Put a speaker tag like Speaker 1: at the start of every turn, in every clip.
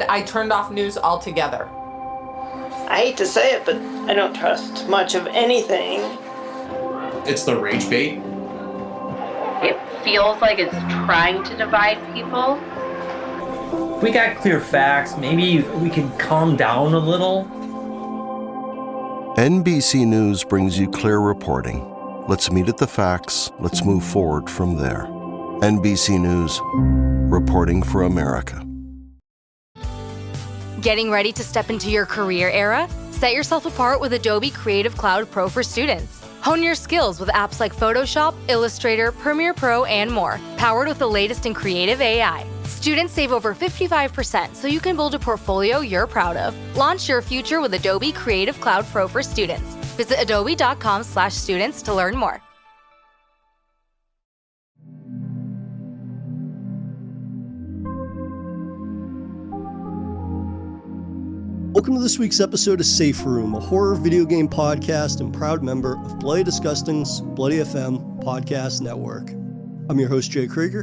Speaker 1: I turned off news altogether.
Speaker 2: I hate to say it, but I don't trust much of anything.
Speaker 3: It's the rage bait.
Speaker 4: It feels like it's trying to divide people.
Speaker 5: If we got clear facts, maybe we could calm down a little.
Speaker 6: NBC News brings you clear reporting. Let's meet at the facts. Let's move forward from there. NBC News, reporting for America.
Speaker 7: Getting ready to step into your career era? Set yourself apart with Adobe Creative Cloud Pro for students. Hone your skills with apps like Photoshop, Illustrator, Premiere Pro, and more, powered with the latest in creative AI. Students save over 55% so you can build a portfolio you're proud of. Launch your future with Adobe Creative Cloud Pro for students. Visit adobe.com/students to learn more.
Speaker 8: Welcome to this week's episode of Safe Room, a horror video game podcast and proud member of Bloody Disgusting's Bloody FM podcast network. I'm your host, Jay Krieger.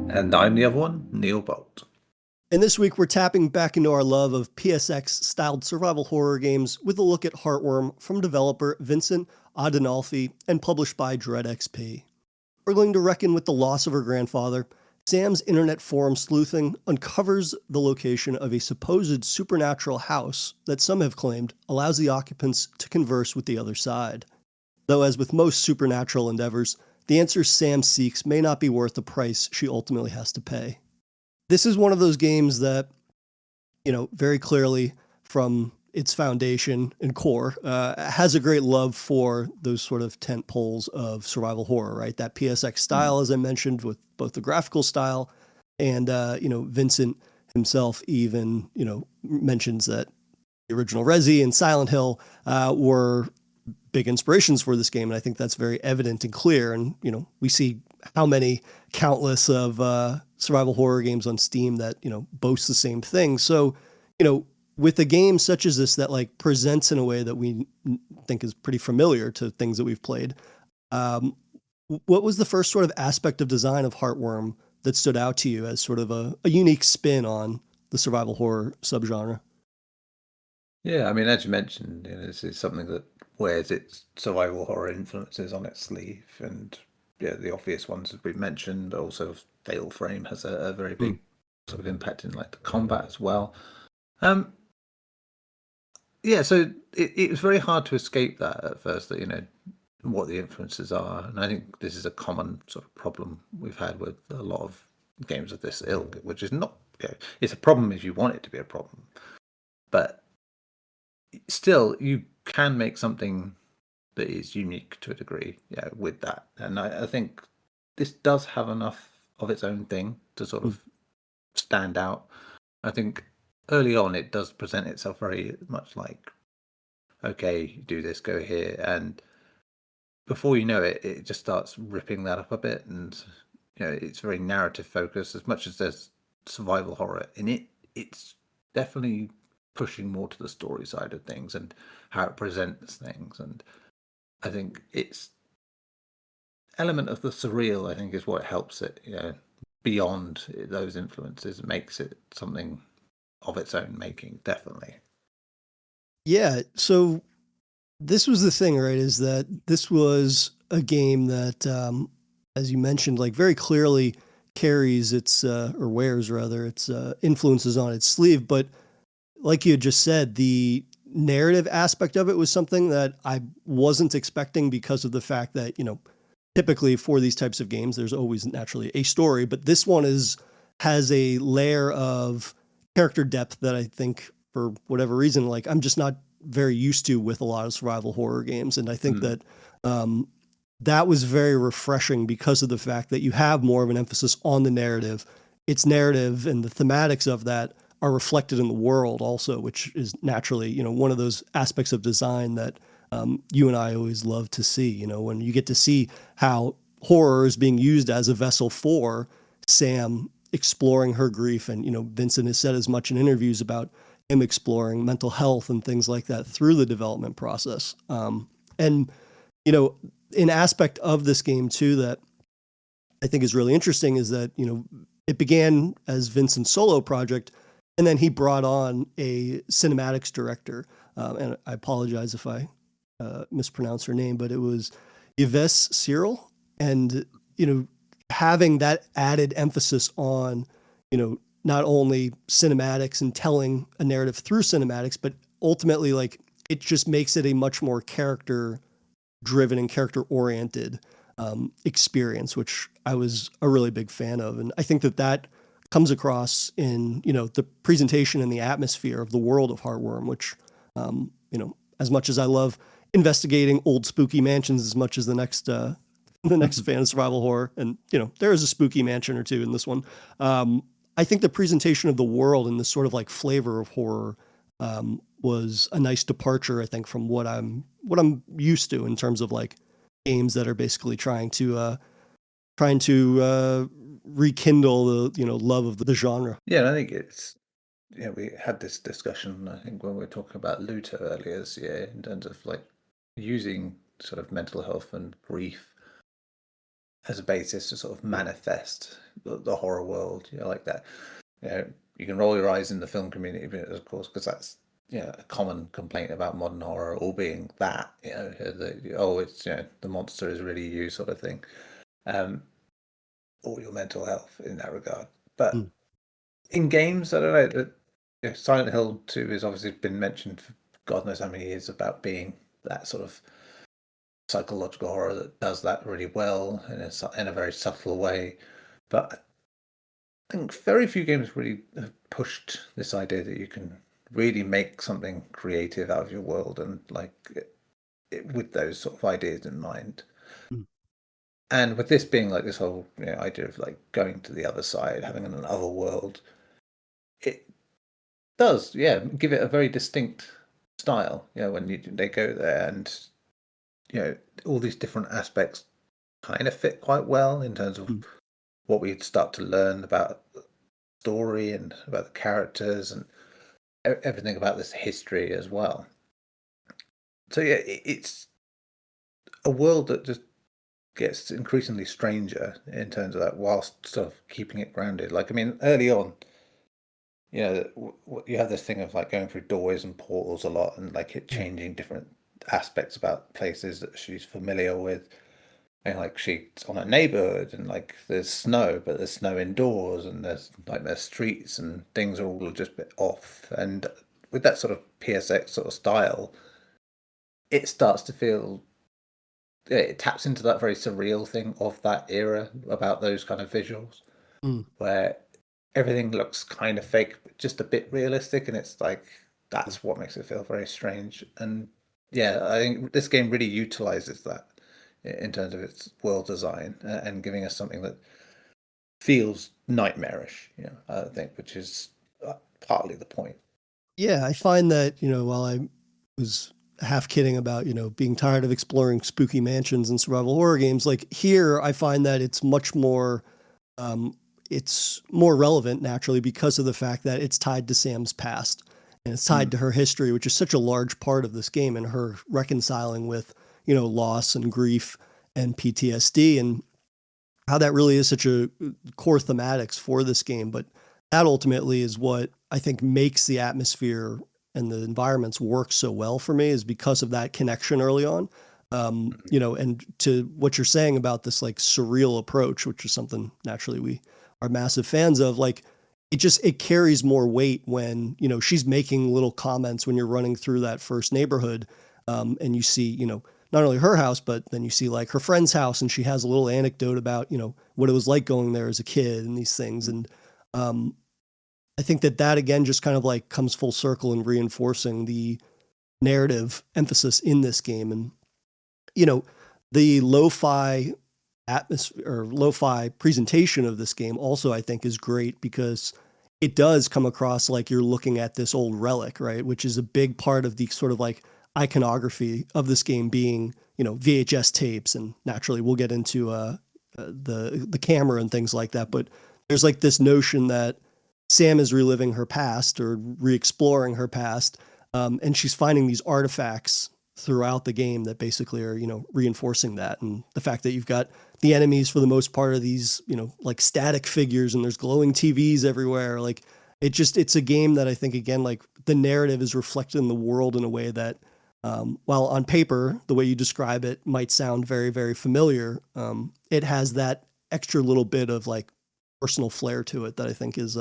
Speaker 9: And I'm the other one, Neil Bolt.
Speaker 8: And this week we're tapping back into our love of PSX-styled survival horror games with a look at Heartworm from developer Vincent Adinolfi and published by Dread XP. We're going to reckon with the loss of her grandfather. Sam's internet forum sleuthing uncovers the location of a supposed supernatural house that some have claimed allows the occupants to converse with the other side. Though as with most supernatural endeavors, the answers Sam seeks may not be worth the price she ultimately has to pay. This is one of those games that, very clearly from its foundation and core, has a great love for those sort of tent poles of survival horror, right? That PSX style, as I mentioned, with both the graphical style and, Vincent himself even, mentions that the original Resi and Silent Hill were big inspirations for this game. And I think that's very evident and clear. And, we see how many countless of survival horror games on Steam that, boast the same thing. So, with a game such as this that presents in a way that we think is pretty familiar to things that we've played, what was the first sort of aspect of design of Heartworm that stood out to you as sort of a unique spin on the survival horror subgenre?
Speaker 9: Yeah, I mean, as you mentioned, this is something that wears its survival horror influences on its sleeve, and the obvious ones that we've mentioned. Also, Fatal Frame has a very big sort of impact in the combat as well. So it was very hard to escape that at first, that, what the influences are. And I think this is a common sort of problem we've had with a lot of games of this ilk, which is not, it's a problem if you want it to be a problem. But still, you can make something that is unique to a degree, with that. And I think this does have enough of its own thing to sort of stand out. I think early on, it does present itself very much like, okay, you do this, go here. And before you know it, it just starts ripping that up a bit. And, it's very narrative focused. As much as there's survival horror in it, it's definitely pushing more to the story side of things and how it presents things. And I think its element of the surreal, I think, is what helps it, beyond those influences, makes it something of its own making, definitely.
Speaker 8: Yeah, so this was the thing, right, is that this was a game that, as you mentioned, very clearly carries its, or wears rather, its influences on its sleeve. But like you had just said, the narrative aspect of it was something that I wasn't expecting because of the fact that, typically for these types of games, there's always naturally a story, but this one has a layer of character depth that I think, for whatever reason, I'm just not very used to with a lot of survival horror games. And I think that that was very refreshing because of the fact that you have more of an emphasis on the narrative. Its narrative and the thematics of that are reflected in the world also, which is naturally, one of those aspects of design that you and I always love to see, when you get to see how horror is being used as a vessel for Sam exploring her grief. And, Vincent has said as much in interviews about him exploring mental health and things like that through the development process. And, an aspect of this game too, that I think is really interesting is that, it began as Vincent's solo project, And then he brought on a cinematics director, and I apologize if I mispronounce her name, but it was Yves Cyril. And, having that added emphasis on, not only cinematics and telling a narrative through cinematics, but ultimately, like, it just makes it a much more character driven and character oriented experience, which I was a really big fan of. And I think that comes across in, the presentation and the atmosphere of the world of Heartworm, which, as much as I love investigating old spooky mansions as much as the next fan of survival horror, and there is a spooky mansion or two in this one. I think the presentation of the world and this sort of like flavor of horror was a nice departure, I think, from what I'm used to in terms of like games that are basically trying to rekindle the love of the genre.
Speaker 9: Yeah, and I think it's we had this discussion, I think, when we were talking about Luther earlier this year, in terms of like using sort of mental health and grief as a basis to sort of manifest the horror world, like that. You can roll your eyes in the film community, of course, because that's a common complaint about modern horror, all being that it's the monster is really you sort of thing, or your mental health in that regard. But in games, I don't know. Silent Hill 2 has obviously been mentioned for God knows how many years about being that sort of psychological horror that does that really well in a very subtle way. But I think very few games really have pushed this idea that you can really make something creative out of your world and like with those sort of ideas in mind. And with this being like this whole idea of like going to the other side, having an other world, it does give it a very distinct style. When they go there, and all these different aspects kind of fit quite well in terms of what we'd start to learn about the story and about the characters and everything about this history as well. So it's a world that just gets increasingly stranger in terms of that, whilst sort of keeping it grounded. Like, I mean, early on, you have this thing of like going through doorways and portals a lot, and like it changing different aspects about places that she's familiar with. And like she's on a neighborhood, and like there's snow, but there's snow indoors, and there's streets and things are all just a bit off. And with that sort of PSX sort of style, it starts to feel it taps into that very surreal thing of that era about those kind of visuals, where everything looks kind of fake, but just a bit realistic, and it's like that's what makes it feel very strange. And I think this game really utilizes that in terms of its world design and giving us something that feels nightmarish, I think, which is partly the point.
Speaker 8: Yeah, I find that, while I was half kidding about, being tired of exploring spooky mansions and survival horror games, like here, I find that it's much more, it's more relevant naturally because of the fact that it's tied to Sam's past and it's tied to her history, which is such a large part of this game, and her reconciling with, loss and grief and PTSD, and how that really is such a core thematics for this game. But that ultimately is what I think makes the atmosphere and the environments work so well for me, is because of that connection early on. And to what you're saying about this like surreal approach, which is something naturally we are massive fans of, like it carries more weight when, she's making little comments when you're running through that first neighborhood. And you see, not only her house, but then you see like her friend's house, and she has a little anecdote about, what it was like going there as a kid and these things. And, I think that again, just kind of like comes full circle in reinforcing the narrative emphasis in this game. And, the lo-fi atmosphere or lo-fi presentation of this game also, I think, is great because it does come across like you're looking at this old relic, right? Which is a big part of the sort of like iconography of this game being, VHS tapes. And naturally we'll get into the camera and things like that. But there's like this notion that Sam is reliving her past or re-exploring her past. And she's finding these artifacts throughout the game that basically are, reinforcing that. And the fact that you've got the enemies for the most part of these, like static figures, and there's glowing TVs everywhere. Like It's a game that I think, again, like the narrative is reflected in the world in a way that, while on paper, the way you describe it might sound very, very familiar, it has that extra little bit of like personal flair to it that I think is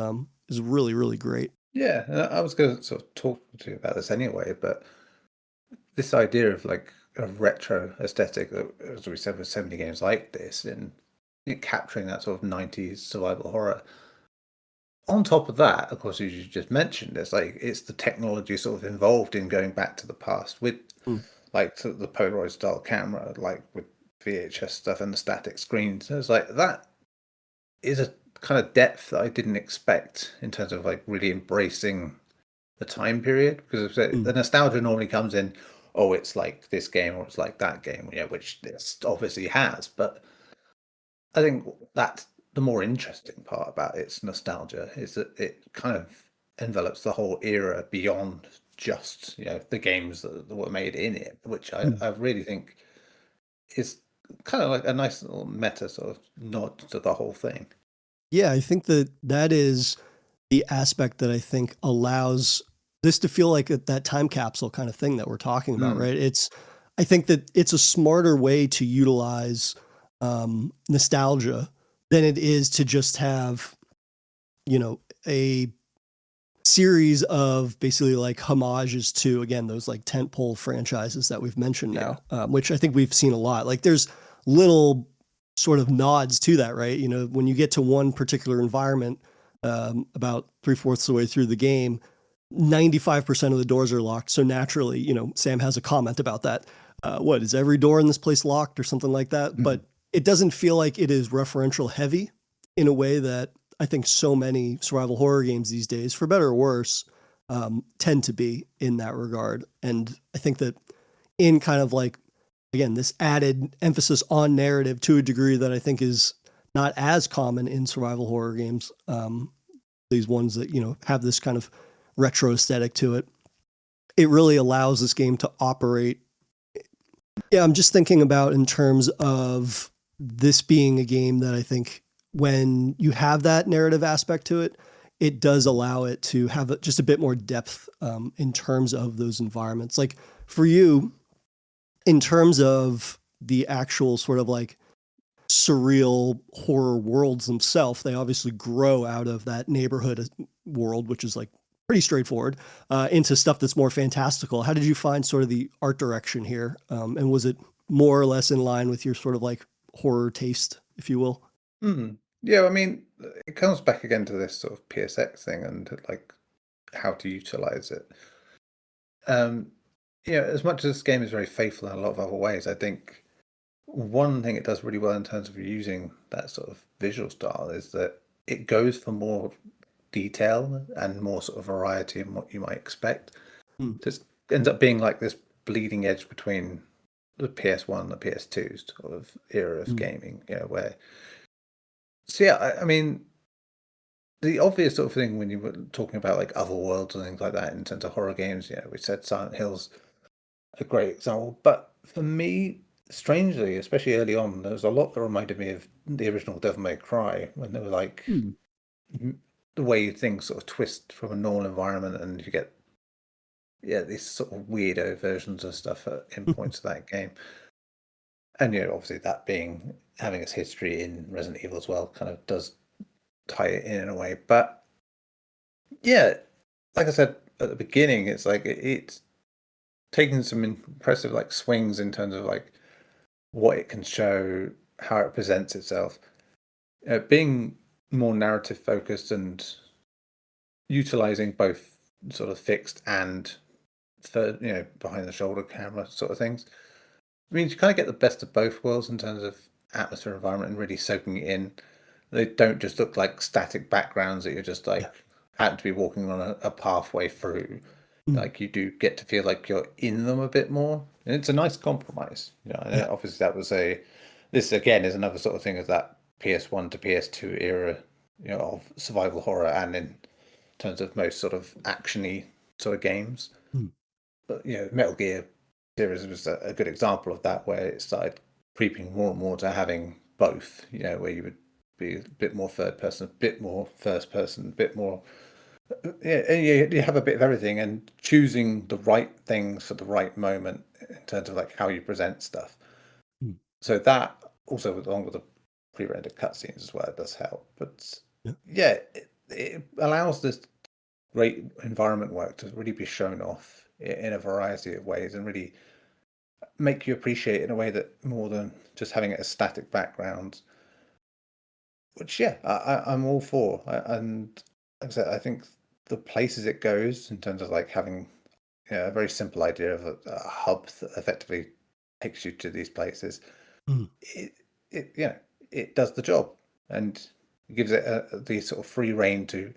Speaker 8: really, really great.
Speaker 9: Yeah, I was going to sort of talk to you about this anyway, but this idea of like a retro aesthetic, as we said, with so many games like this, and capturing that sort of 90s survival horror. On top of that, of course, as you just mentioned, it's the technology sort of involved in going back to the past with
Speaker 8: Mm.
Speaker 9: like sort of the Polaroid style camera, like with VHS stuff and the static screens. So it's like that is a kind of depth that I didn't expect in terms of like really embracing the time period, because the nostalgia normally comes in, oh, it's like this game or it's like that game, which this obviously has. But I think that's the more interesting part about its nostalgia, is that it kind of envelops the whole era beyond just the games that were made in it, which I really think is kind of like a nice little meta sort of nod to the whole thing.
Speaker 8: Yeah, I think that is the aspect that I think allows this to feel like that time capsule kind of thing that we're talking about, right? I think that it's a smarter way to utilize nostalgia than it is to just have, a series of basically like homages to, again, those like tentpole franchises that we've mentioned now, which I think we've seen a lot. Like there's little sort of nods to that, right? When you get to one particular environment, about 3/4 of the way through the game, 95% of the doors are locked. So naturally, Sam has a comment about that. What is every door in this place locked or something like that? But it doesn't feel like it is referential heavy in a way that I think so many survival horror games these days, for better or worse, tend to be in that regard. And I think that in kind of like, again, this added emphasis on narrative to a degree that I think is not as common in survival horror games, these ones that, have this kind of retro aesthetic to it, it really allows this game to operate. Yeah, I'm just thinking about in terms of this being a game that I think when you have that narrative aspect to it, it does allow it to have just a bit more depth in terms of those environments. Like for you, in terms of the actual sort of like surreal horror worlds themselves, they obviously grow out of that neighborhood world, which is like pretty straightforward, into stuff that's more fantastical. How did you find sort of the art direction here? And was it more or less in line with your sort of like horror taste, if you will?
Speaker 9: Yeah, I mean, it comes back again to this sort of PSX thing and like how to utilize it. As much as this game is very faithful in a lot of other ways, I think one thing it does really well in terms of using that sort of visual style is that it goes for more detail and more sort of variety in what you might expect. Just ends up being like this bleeding edge between the PS1 and the PS2 sort of era of gaming, where. So yeah, I mean, the obvious sort of thing when you were talking about like other worlds and things like that in terms of horror games, we said Silent Hill's a great example. But for me, strangely, especially early on, there was a lot that reminded me of the original Devil May Cry, when they were like the way things sort of twist from a normal environment and you get these sort of weirdo versions of stuff in points of that game. And obviously that being having its history in Resident Evil as well kind of does tie it in a way. But yeah, like I said at the beginning, it's like it's taking some impressive like swings in terms of like what it can show, how it presents itself, being more narrative focused and utilizing both sort of fixed and behind the shoulder camera sort of things. I mean, you kind of get the best of both worlds in terms of atmosphere, environment, and really soaking it in. They don't just look like static backgrounds that you're just like happen to be walking on a pathway through. Like you do get to feel like you're in them a bit more, and it's a nice compromise. And obviously that was this again is another sort of thing of that PS1 to PS2 era, of survival horror, and in terms of most sort of actiony sort of games. But Metal Gear series was a good example of that, where it started creeping more and more to having both. Where you would be a bit more third person, a bit more first person, a bit more you have a bit of everything, and choosing the right things for the right moment in terms of like how you present stuff.
Speaker 8: Hmm.
Speaker 9: So that also, along with the pre-rendered cutscenes as well, it does help. But
Speaker 8: Yeah.
Speaker 9: yeah, it allows this great environment work to really be shown off in a variety of ways and really make you appreciate it in a way that more than just having it as static background. Which yeah, I'm all for. And like I said, I think the places it goes in terms of like having a very simple idea of a hub that effectively takes you to these places.
Speaker 8: Mm.
Speaker 9: It does the job, and it gives it the sort of free rein to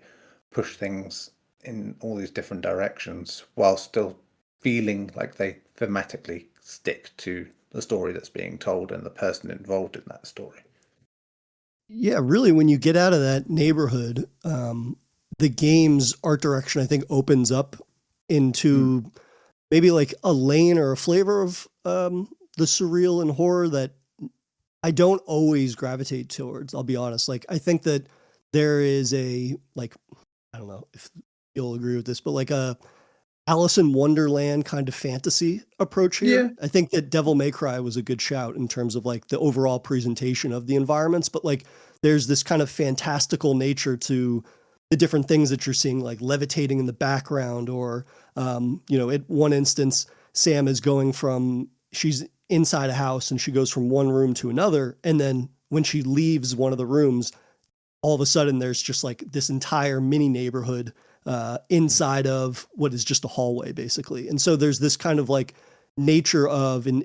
Speaker 9: push things in all these different directions while still feeling like they thematically stick to the story that's being told and the person involved in that story.
Speaker 8: Yeah, really, when you get out of that neighborhood, the game's art direction, I think, opens up into maybe like a lane or a flavor of the surreal and horror that I don't always gravitate towards. I'll be honest. Like, I think that there is a, like, I don't know if you'll agree with this, but like a Alice in Wonderland kind of fantasy approach here.
Speaker 9: Yeah.
Speaker 8: I think that Devil May Cry was a good shout in terms of like the overall presentation of the environments, but like there's this kind of fantastical nature to the different things that you're seeing, like levitating in the background, or at one instance, Sam is going from she's inside a house and she goes from one room to another, and then when she leaves one of the rooms, all of a sudden there's just like this entire mini neighborhood inside of what is just a hallway, basically. And so there's this kind of like nature of an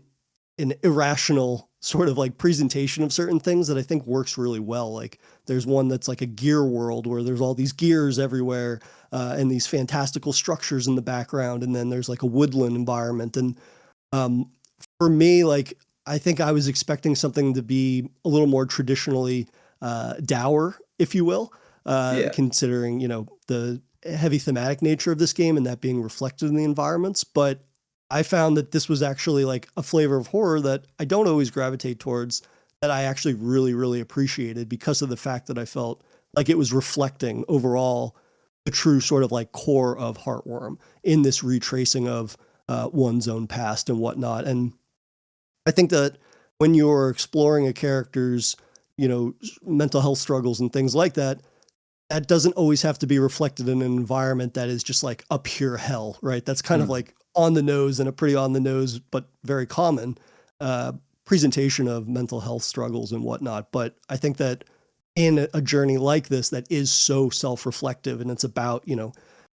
Speaker 8: irrational sort of like presentation of certain things that I think works really well. Like there's one that's like a gear world where there's all these gears everywhere and these fantastical structures in the background. And then there's like a woodland environment. And for me, like, I think I was expecting something to be a little more traditionally dour, if you will, considering, the heavy thematic nature of this game and that being reflected in the environments. But I found that this was actually like a flavor of horror that I don't always gravitate towards, that I actually really, really appreciated because of the fact that I felt like it was reflecting overall the true sort of like core of Heartworm in this retracing of one's own past and whatnot. And I think that when you're exploring a character's, mental health struggles and things like that, that doesn't always have to be reflected in an environment that is just like a pure hell, right? That's kind of like on the nose, and a pretty on the nose, but very common presentation of mental health struggles and whatnot. But I think that in a journey like this, that is so self-reflective, and it's about,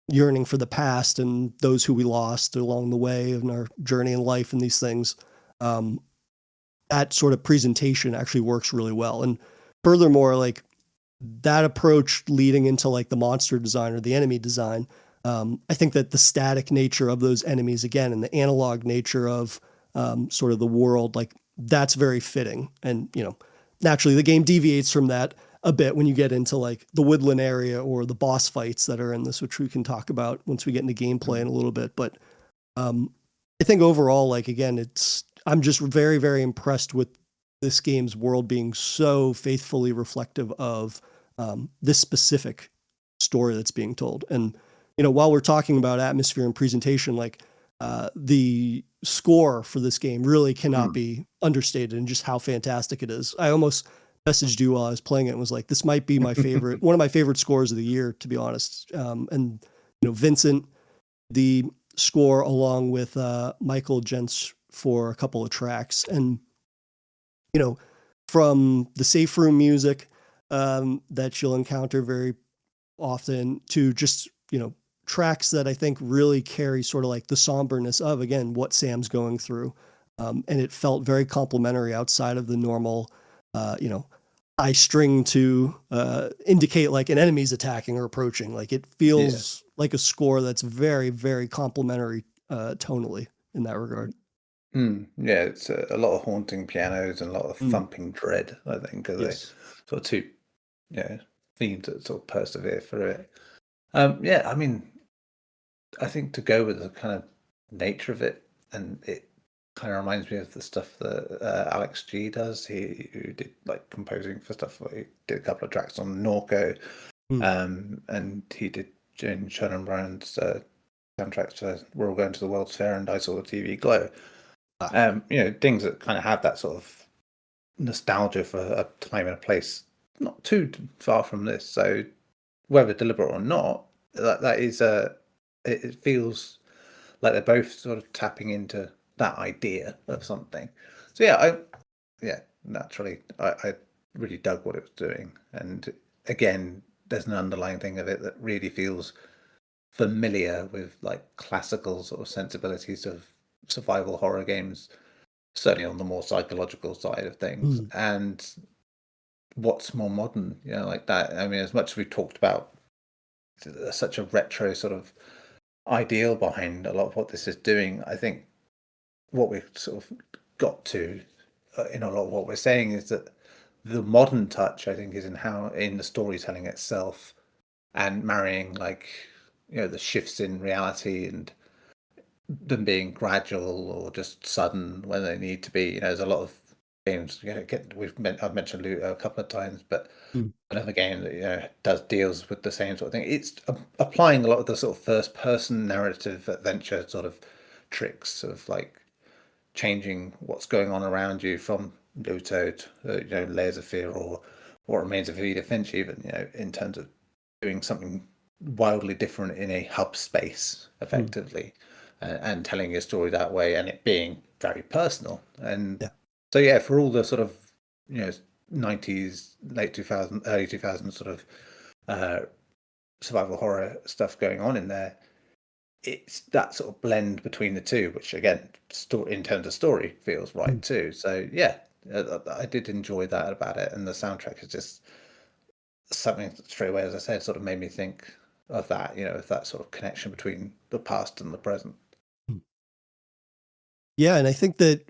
Speaker 8: yearning for the past and those who we lost along the way in our journey in life and these things. That sort of presentation actually works really well. And furthermore, like that approach leading into like the monster design or the enemy design, I think that the static nature of those enemies, again, and the analog nature of sort of the world, like that's very fitting. And, naturally the game deviates from that a bit when you get into like the woodland area or the boss fights that are in this, which we can talk about once we get into gameplay in a little bit. But I think overall, like, again, I'm just very, very impressed with this game's world being so faithfully reflective of this specific story that's being told. And, while we're talking about atmosphere and presentation, like the score for this game really cannot be understated in just how fantastic it is. I almost messaged you while I was playing it and was like, this might be my favorite, one of my favorite scores of the year, to be honest. And, Vincent, the score along with Michael Jentz for a couple of tracks. And, from the safe room music that you'll encounter very often to just, tracks that I think really carry sort of like the somberness of, again, what Sam's going through. And it felt very complimentary outside of the normal, high string to indicate like an enemy's attacking or approaching. Like it feels like a score that's very, very complimentary tonally in that regard.
Speaker 9: Yeah, it's a lot of haunting pianos and a lot of thumping dread, I think, are they sort of two themes that sort of persevere through it. I mean, I think to go with the kind of nature of it, and it kind of reminds me of the stuff that Alex G does. Who did like composing for stuff. He did a couple of tracks on Norco, and he did in Shannon Brown's soundtracks for "We're All Going to the World's Fair" and "I Saw the TV Glow." Things that kind of have that sort of nostalgia for a time and a place, not too far from this. So whether deliberate or not, that is it feels like they're both sort of tapping into that idea of something. So naturally, I really dug what it was doing, and again, there's an underlying thing of it that really feels familiar with like classical sort of sensibilities of survival horror games, certainly on the more psychological side of things, and what's more modern, like that. I mean, as much as we've talked about such a retro sort of ideal behind a lot of what this is doing, I think what we've sort of got to in a lot of what we're saying is that the modern touch, I think, is in the storytelling itself, and marrying like the shifts in reality and them being gradual or just sudden when they need to be. There's a lot of games. I've mentioned Loot a couple of times, but another game that deals with the same sort of thing. It's applying a lot of the sort of first-person narrative adventure sort of tricks of like changing what's going on around you from Luto to Layers of Fear or What Remains of Edith Finch, even in terms of doing something wildly different in a hub space, effectively, and telling your story that way, and it being very personal. And so for all the sort of 90s, late 2000s, early 2000s sort of survival horror stuff going on in there, it's that sort of blend between the two, which again, in terms of story, feels right too. So I did enjoy that about it, and the soundtrack is just something straight away, as I said, sort of made me think of that, of that sort of connection between the past and the present.
Speaker 8: Yeah, and I think that,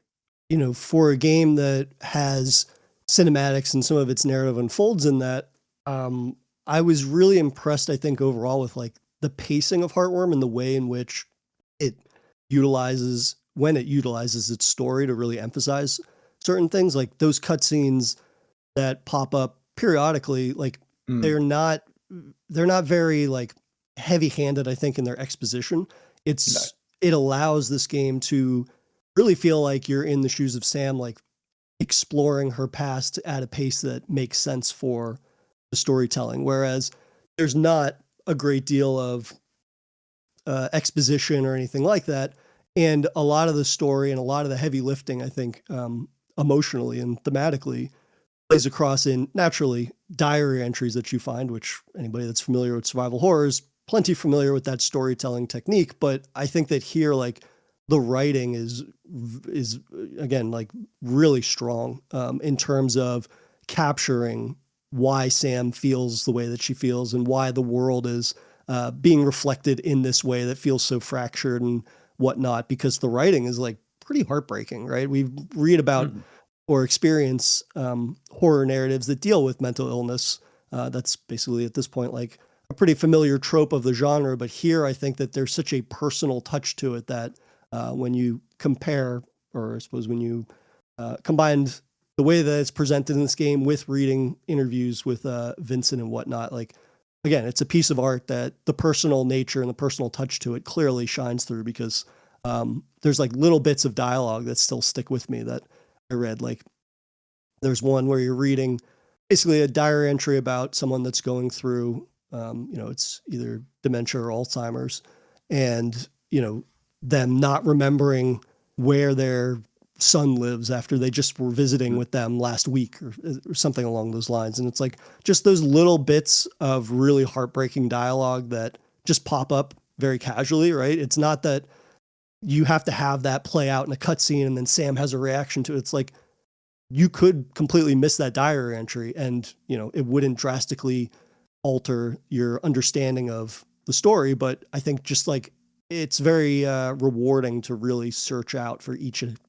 Speaker 8: for a game that has cinematics and some of its narrative unfolds in that, I was really impressed, I think, overall with like the pacing of Heartworm and the way in which it utilizes its story to really emphasize certain things, like those cutscenes that pop up periodically, like they're not very like heavy-handed, I think, in their exposition. It allows this game to really feel like you're in the shoes of Sam, like exploring her past at a pace that makes sense for the storytelling. Whereas there's not a great deal of exposition or anything like that. And a lot of the story and a lot of the heavy lifting, I think, emotionally and thematically plays across in naturally diary entries that you find, which anybody that's familiar with survival horror is plenty familiar with that storytelling technique. But I think that here, like the writing is again, like really strong in terms of capturing why Sam feels the way that she feels and why the world is being reflected in this way that feels so fractured and whatnot, because the writing is like pretty heartbreaking, right? We read about or experience horror narratives that deal with mental illness. That's basically at this point like a pretty familiar trope of the genre. But here I think that there's such a personal touch to it that when you compare, or I suppose when you combined the way that it's presented in this game with reading interviews with Vincent and whatnot, like, again, it's a piece of art that the personal nature and the personal touch to it clearly shines through, because there's like little bits of dialogue that still stick with me that I read. Like there's one where you're reading basically a diary entry about someone that's going through, it's either dementia or Alzheimer's, and, them not remembering where their son lives after they just were visiting with them last week or something along those lines. And it's like just those little bits of really heartbreaking dialogue that just pop up very casually, right? It's not that you have to have that play out in a cutscene and then Sam has a reaction to it. It's like you could completely miss that diary entry and, it wouldn't drastically alter your understanding of the story. But I think just like it's very rewarding to really search out for each and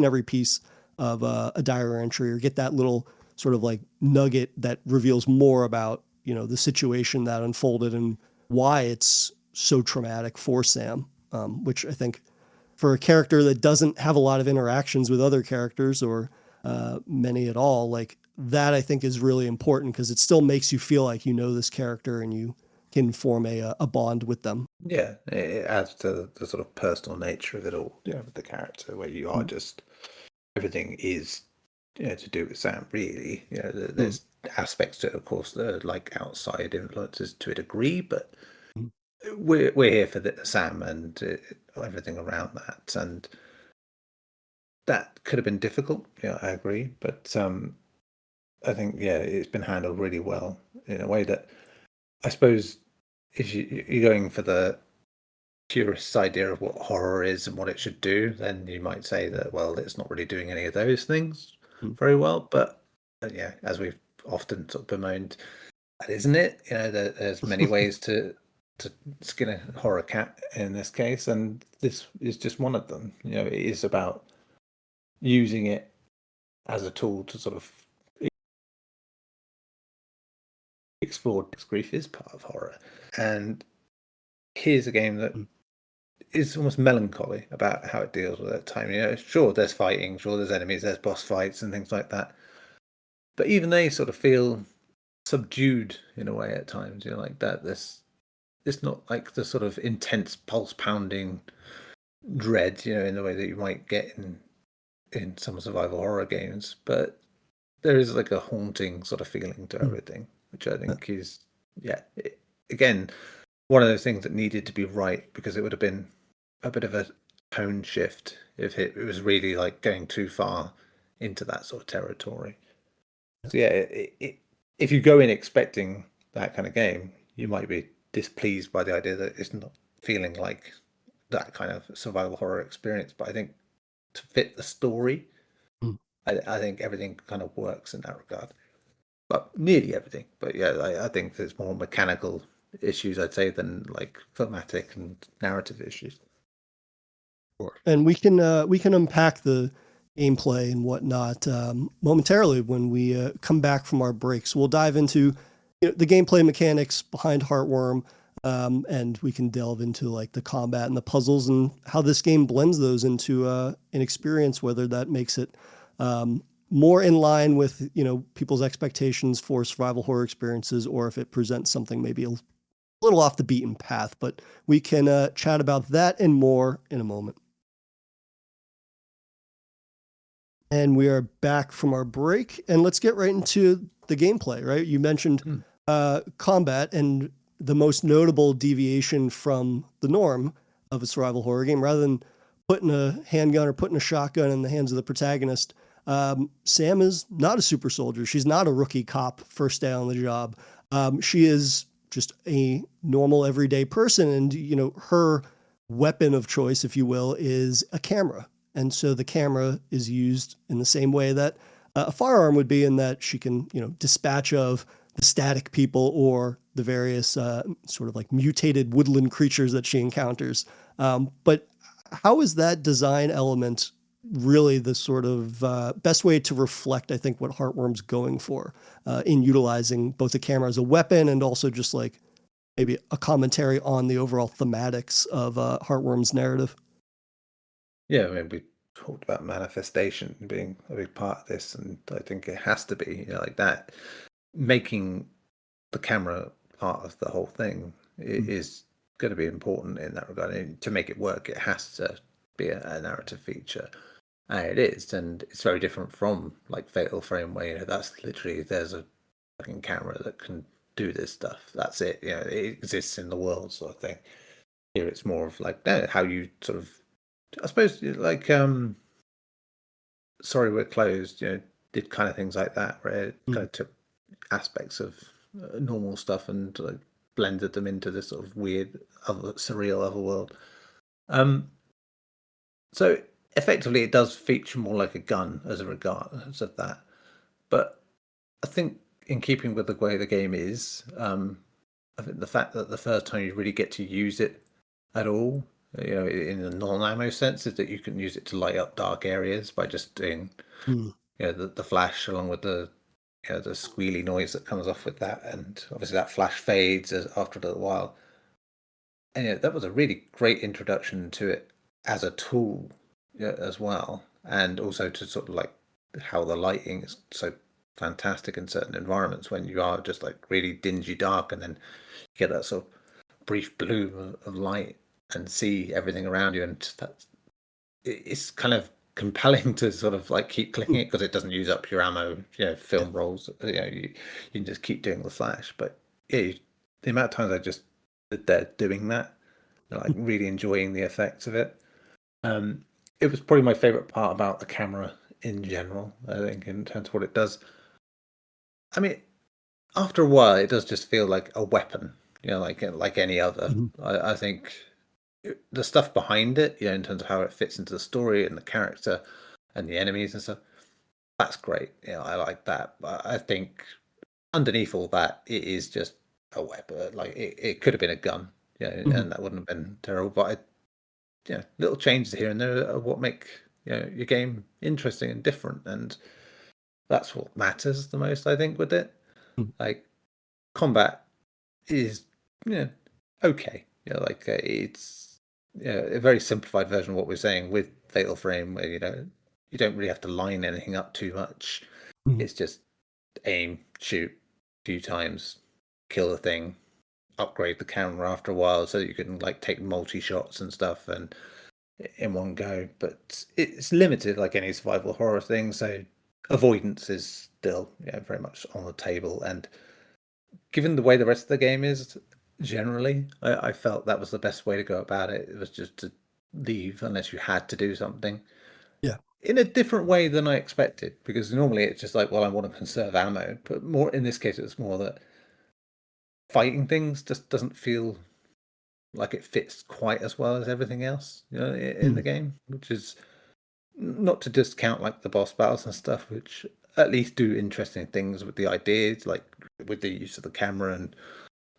Speaker 8: every piece of a diary entry, or get that little sort of like nugget that reveals more about, the situation that unfolded and why it's so traumatic for Sam, which I think for a character that doesn't have a lot of interactions with other characters or many at all, like that I think is really important, because it still makes you feel like this character and you can form a bond with them.
Speaker 9: Yeah, it adds to the sort of personal nature of it all, with the character, where you are just everything is to do with Sam, really. There's aspects to it, of course, that are like outside influences to a degree, but we're here for Sam and everything around that, and that could have been difficult. I agree, but I think it's been handled really well in a way that I suppose if you're going for the purist idea of what horror is and what it should do, then you might say that, well, it's not really doing any of those things very well. But as we've often sort of bemoaned, that isn't it. There's many ways to skin a horror cat in this case, and this is just one of them. It is about using it as a tool to sort of explore grief is part of horror. And here's a game that is almost melancholy about how it deals with that time. Sure, there's fighting, sure, there's enemies, there's boss fights and things like that. But even they sort of feel subdued in a way at times. Like that. It's not like the sort of intense pulse pounding dread, in the way that you might get in some survival horror games. But there is like a haunting sort of feeling to everything, which I think is again one of those things that needed to be right, because it would have been a bit of a tone shift if it was really like going too far into that sort of territory. So if you go in expecting that kind of game, you might be displeased by the idea that it's not feeling like that kind of survival horror experience. But I think to fit the story, I think everything kind of works in that regard. But nearly everything. But I think there's more mechanical issues, I'd say, than like thematic and narrative issues.
Speaker 8: And we can unpack the gameplay and whatnot momentarily when we come back from our breaks. We'll dive into the gameplay mechanics behind Heartworm, and we can delve into like the combat and the puzzles and how this game blends those into an experience, whether that makes it more in line with people's expectations for survival horror experiences, or if it presents something maybe a little off the beaten path. But we can chat about that and more in a moment. And we are back from our break, and let's get right into the gameplay, right? You mentioned combat, and the most notable deviation from the norm of a survival horror game, rather than putting a handgun or putting a shotgun in the hands of the protagonist, Sam is not a super soldier. She's not a rookie cop first day on the job. She is just a normal everyday person, and her weapon of choice, if you will, is a camera. And so the camera is used in the same way that a firearm would be, in that she can, dispatch of the static people or the various sort of like mutated woodland creatures that she encounters. But how is that design element really the sort of best way to reflect, I think, what Heartworm's going for in utilizing both the camera as a weapon and also just like maybe a commentary on the overall thematics of Heartworm's narrative?
Speaker 9: Yeah, I mean, we talked about manifestation being a big part of this, and I think it has to be, like that. Making the camera part of the whole thing is going to be important in that regard. And to make it work, it has to be a narrative feature. And it is, and it's very different from like Fatal Frame, where that's literally there's a fucking camera that can do this stuff. That's it. It exists in the world, sort of thing. Here, it's more of like how you sort of, I suppose, like Sorry We're Closed, did kind of things like that, where it kind of took aspects of normal stuff and like blended them into this sort of weird, surreal other world. So effectively, it does feature more like a gun as a regards of that. But I think in keeping with the way the game is, I think the fact that the first time you really get to use it at all, in a non-ammo sense, is that you can use it to light up dark areas by just doing, the flash along with the squealy noise that comes off with that, and obviously that flash fades after a little while. And that was a really great introduction to it as a tool as well, and also to sort of like how the lighting is so fantastic in certain environments when you are just like really dingy dark, and then you get that sort of brief bloom of light and see everything around you, and that's it's kind of compelling to sort of like keep clicking it because it doesn't use up your ammo, film rolls. You can just keep doing the flash. But yeah, the amount of times I just stood there doing that, like really enjoying the effects of it. It was probably my favorite part about the camera in general, I think, in terms of what it does. I mean, after a while, it does just feel like a weapon, like any other. I think the stuff behind it, in terms of how it fits into the story and the character and the enemies and stuff, that's great. I like that. But I think underneath all that, it is just a weapon. Like it could have been a gun, and that wouldn't have been terrible. But little changes here and there are what make your game interesting and different, and that's what matters the most, I think, with it. Like combat is okay. It's a very simplified version of what we're saying with Fatal Frame, where you don't really have to line anything up too much. It's just aim, shoot a few times, kill the thing, upgrade the camera after a while so that you can like take multi shots and stuff and in one go. But it's limited like any survival horror thing, so avoidance is still very much on the table. And given the way the rest of the game is generally, I felt that was the best way to go about it. It was just to leave unless you had to do something.
Speaker 8: Yeah.
Speaker 9: In a different way than I expected, because normally it's just like, well, I want to conserve ammo. But more in this case, it was more that fighting things just doesn't feel like it fits quite as well as everything else, in the game, which is not to discount like the boss battles and stuff, which at least do interesting things with the ideas, like with the use of the camera. And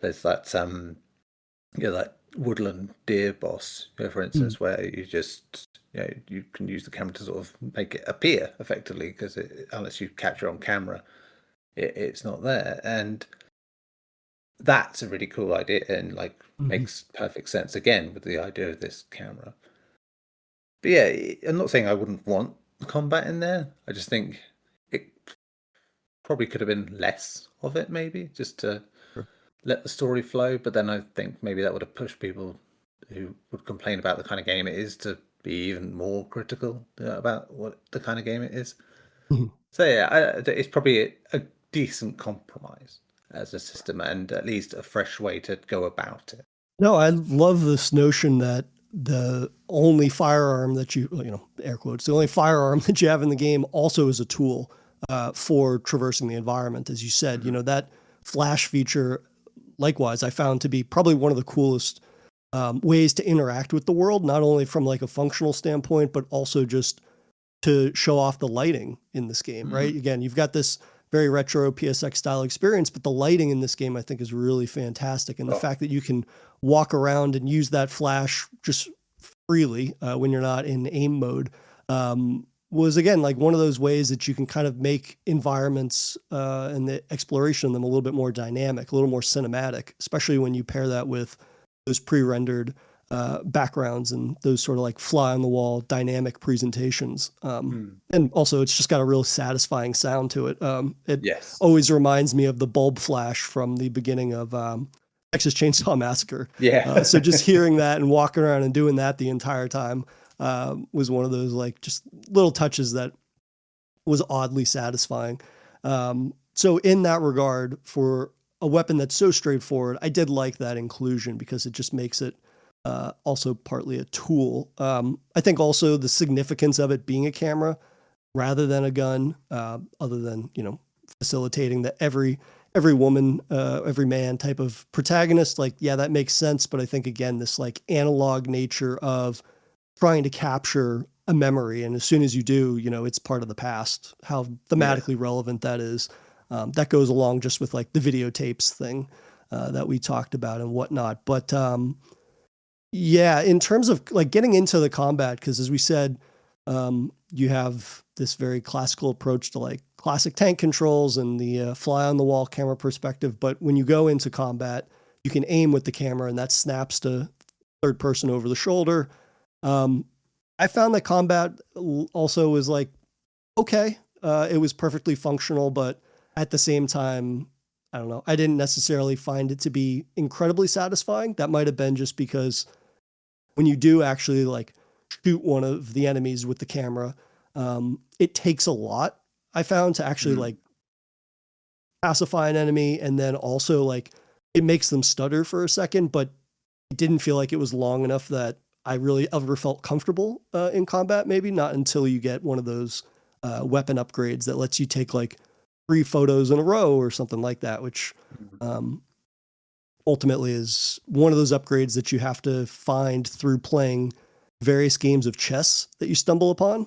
Speaker 9: there's that that woodland deer boss, for instance, where you just you can use the camera to sort of make it appear effectively, because unless you capture it on camera, it's not there. And that's a really cool idea, and like makes perfect sense again with the idea of this camera. But yeah, I'm not saying I wouldn't want combat in there. I just think it probably could have been less of it, maybe, just to let the story flow. But then I think maybe that would have pushed people who would complain about the kind of game it is to be even more critical about what the kind of game it is. So yeah, it's probably a decent compromise as a system, and at least a fresh way to go about it.
Speaker 8: No, I love this notion that the only firearm that air quotes, the only firearm that you have in the game also is a tool for traversing the environment. As you said, that flash feature, likewise, I found to be probably one of the coolest ways to interact with the world, not only from like a functional standpoint, but also just to show off the lighting in this game, right? Again, you've got this very retro PSX style experience, but the lighting in this game, I think, is really fantastic. And the fact that you can walk around and use that flash just freely when you're not in aim mode was, again, like one of those ways that you can kind of make environments and the exploration of them a little bit more dynamic, a little more cinematic, especially when you pair that with those pre-rendered backgrounds and those sort of like fly on the wall dynamic presentations. And also it's just got a real satisfying sound to it. It always reminds me of the bulb flash from the beginning of Texas Chainsaw Massacre. So just hearing that and walking around and doing that the entire time was one of those like just little touches that was oddly satisfying. So in that regard, for a weapon that's so straightforward, I did like that inclusion because it just makes it also partly a tool. I think also the significance of it being a camera rather than a gun, other than, facilitating that every woman, every man type of protagonist, like, yeah, that makes sense. But I think, again, this like analog nature of trying to capture a memory. And as soon as you do, it's part of the past, how thematically relevant that is. That goes along just with like the videotapes thing that we talked about and whatnot. But yeah, in terms of like getting into the combat, because as we said, you have this very classical approach to like classic tank controls and the fly on the wall camera perspective. But when you go into combat, you can aim with the camera and that snaps to third person over the shoulder. I found that combat also was like, okay, it was perfectly functional, but at the same time, I don't know, I didn't necessarily find it to be incredibly satisfying. That might have been just because when you do actually like shoot one of the enemies with the camera, it takes a lot, I found, to actually like pacify an enemy, and then also like it makes them stutter for a second, but it didn't feel like it was long enough that I really ever felt comfortable in combat. Maybe not until you get one of those weapon upgrades that lets you take like 3 photos in a row or something like that, which ultimately is one of those upgrades that you have to find through playing various games of chess that you stumble upon.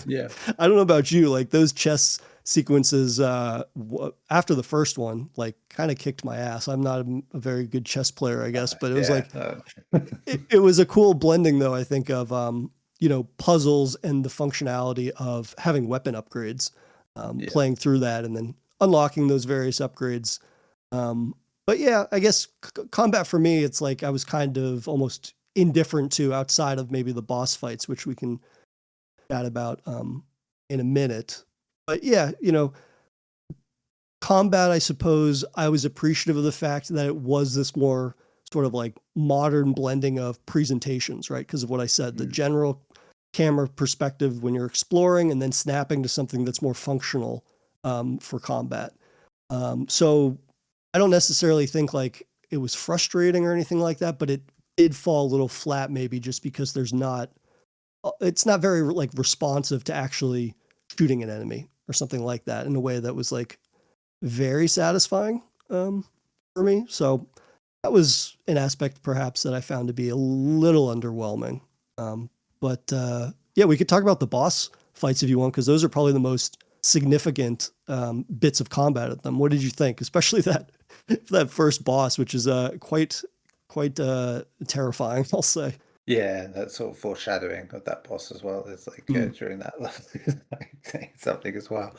Speaker 9: Yeah.
Speaker 8: I don't know about you, like those chess sequences after the first one, like kind of kicked my ass. I'm not a very good chess player, I guess, but it was like, it was a cool blending though, I think, of, puzzles and the functionality of having weapon upgrades, playing through that and then unlocking those various upgrades. But yeah, I guess combat for me, it's like I was kind of almost indifferent to, outside of maybe the boss fights, which we can chat about in a minute. But yeah, combat, I suppose I was appreciative of the fact that it was this more sort of like modern blending of presentations, right? Because of what I said, the general camera perspective when you're exploring, and then snapping to something that's more functional for combat. So I don't necessarily think like it was frustrating or anything like that, but it did fall a little flat, maybe just because it's not very like responsive to actually shooting an enemy or something like that in a way that was like very satisfying for me. So that was an aspect perhaps that I found to be a little underwhelming. But yeah, we could talk about the boss fights if you want, because those are probably the most significant bits of combat at them. What did you think? Especially that first boss, which is quite terrifying, I'll say.
Speaker 9: Yeah, that sort of foreshadowing of that boss as well is like during that level is like something as well.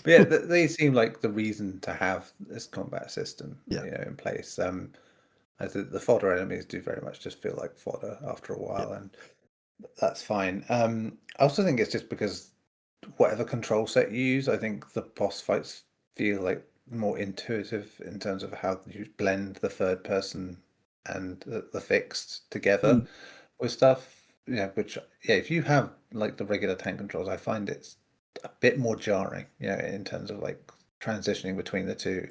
Speaker 9: But yeah, they seem like the reason to have this combat system, in place. I think the fodder enemies do very much just feel like fodder after a while, and that's fine. I also think it's just because whatever control set you use, I think the boss fights feel like more intuitive in terms of how you blend the third person and the fixed together with stuff. Yeah, which if you have like the regular tank controls, I find it's a bit more jarring, in terms of like transitioning between the two.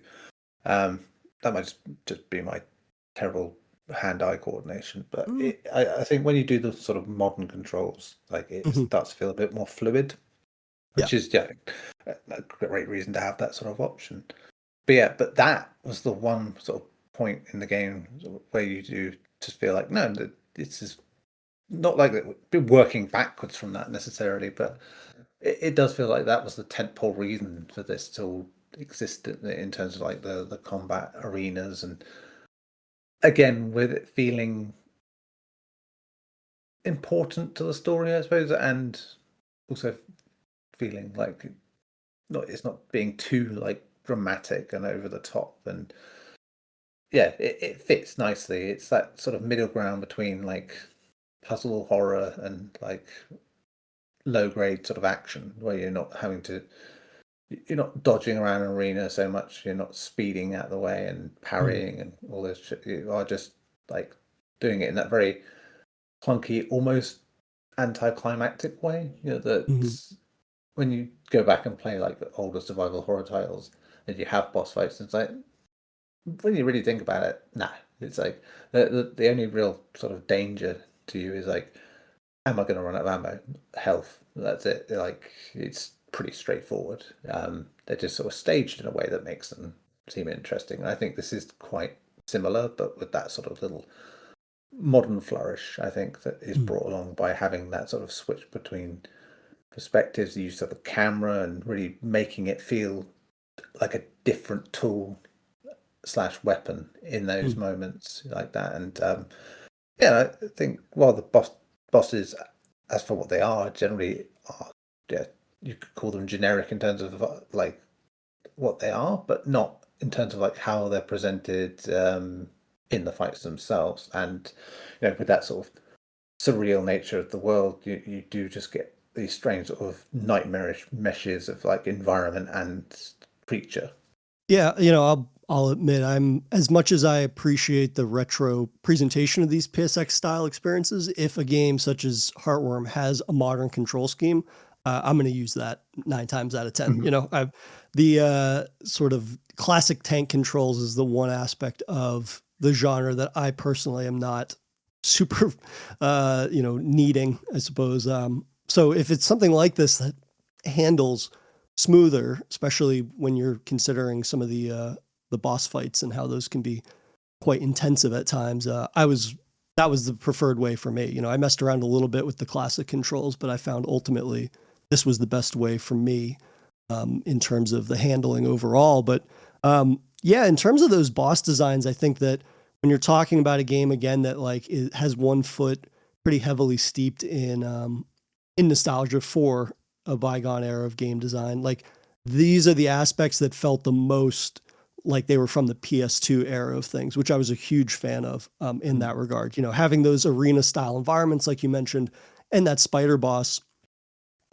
Speaker 9: That might just be my terrible hand-eye coordination, but I think when you do the sort of modern controls, like it starts to feel a bit more fluid, which is a great reason to have that sort of option. But that was the one sort of point in the game where you do just feel like, no, this is not like we're working backwards from that necessarily, but it does feel like that was the tentpole reason for this to exist in terms of like the combat arenas, and again with it feeling important to the story, I suppose, and also feeling like it's not being too like dramatic and over the top, and it fits nicely. It's that sort of middle ground between like puzzle horror and like low grade sort of action, where you're not dodging around an arena so much, you're not speeding out the way and parrying and all this shit. You are just like doing it in that very clunky, almost anticlimactic way. That when you go back and play like the older survival horror titles and you have boss fights, it's like, when you really think about it, nah. It's like the only real sort of danger to you is like, am I going to run out of ammo? Health. That's it. Like, it's pretty straightforward. They're just sort of staged in a way that makes them seem interesting. And I think this is quite similar, but with that sort of little modern flourish, I think, that is brought along by having that sort of switch between perspectives, the use of the camera, and really making it feel like a different tool / weapon in those moments like that. And I think while the bosses, as for what they are, generally are, you could call them generic in terms of like what they are, but not in terms of like how they're presented in the fights themselves. And with that sort of surreal nature of the world, you do just get these strange sort of nightmarish meshes of like environment and creature.
Speaker 8: Yeah, I'll admit, I'm, as much as I appreciate the retro presentation of these PSX style experiences, if a game such as Heartworm has a modern control scheme, I'm going to use that 9 times out of 10.
Speaker 9: Mhm.
Speaker 8: The sort of classic tank controls is the one aspect of the genre that I personally am not super, needing, I suppose. So if it's something like this that handles smoother, especially when you're considering some of the boss fights and how those can be quite intensive at times. That was the preferred way for me. I messed around a little bit with the classic controls, but I found ultimately this was the best way for me in terms of the handling overall. But yeah, in terms of those boss designs, I think that when you're talking about a game again that like it has one foot pretty heavily steeped in nostalgia for a bygone era of game design, like these are the aspects that felt the most like they were from the PS2 era of things, which I was a huge fan of in that regard. Having those arena style environments, like you mentioned, and that spider boss,